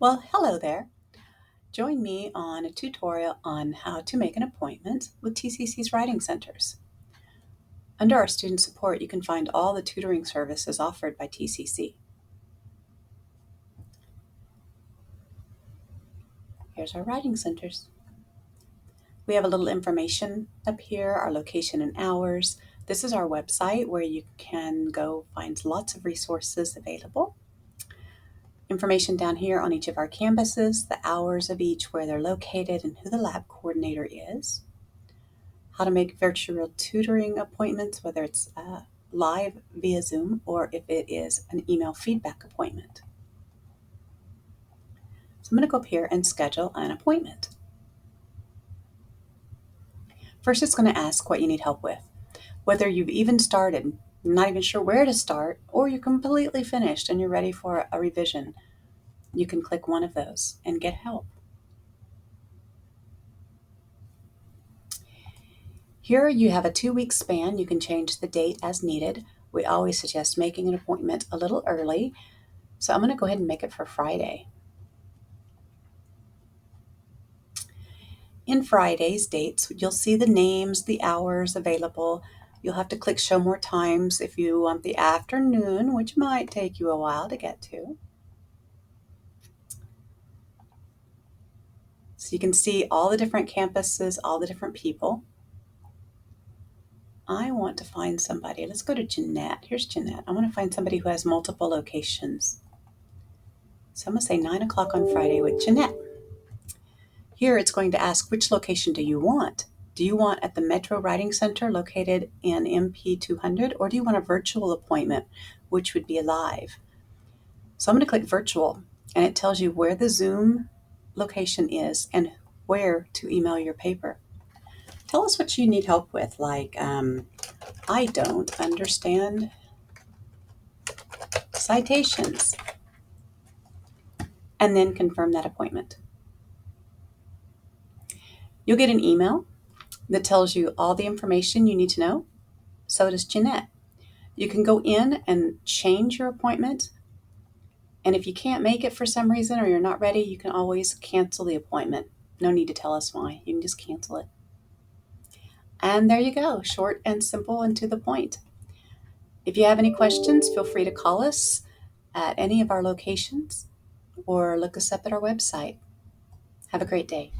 Well, hello there. Join me on a tutorial on how to make an appointment with TCC's writing centers. Under our student support, you can find all the tutoring services offered by TCC. Here's our writing centers. We have a little information up here, our location and hours. This is our website where you can go find lots of resources available. Information down here on each of our campuses, the hours of each, where they're located, and who the lab coordinator is. How to make virtual tutoring appointments, whether it's live via Zoom or if it is an email feedback appointment. So I'm going to go up here and schedule an appointment. First, it's going to ask what you need help with, whether you've even started, not even sure where to start, or you're completely finished and you're ready for a revision. You can click one of those and get help. Here you have a 2-week span. You can change the date as needed. We always suggest making an appointment a little early. So I'm going to go ahead and make it for Friday. In Friday's dates, you'll see the names, the hours available. You'll have to click show more times if you want the afternoon, which might take you a while to get to. So you can see all the different campuses, all the different people. I want to find somebody. Let's go to Jeanette. Here's Jeanette. I want to find somebody who has multiple locations. So I'm going to say 9 o'clock on Friday with Jeanette. Here it's going to ask, which location do you want? Do you want at the Metro Writing Center located in MP 200, or do you want a virtual appointment, which would be live? So I'm going to click virtual, and it tells you where the Zoom location is and where to email your paper. Tell us what you need help with, like I don't understand citations, and then confirm that appointment. You'll get an email that tells you all the information you need to know. So does Jeanette. You can go in and change your appointment. And if you can't make it for some reason or you're not ready, you can always cancel the appointment. No need to tell us why. You can just cancel it. And there you go, short and simple and to the point. If you have any questions, feel free to call us at any of our locations or look us up at our website. Have a great day.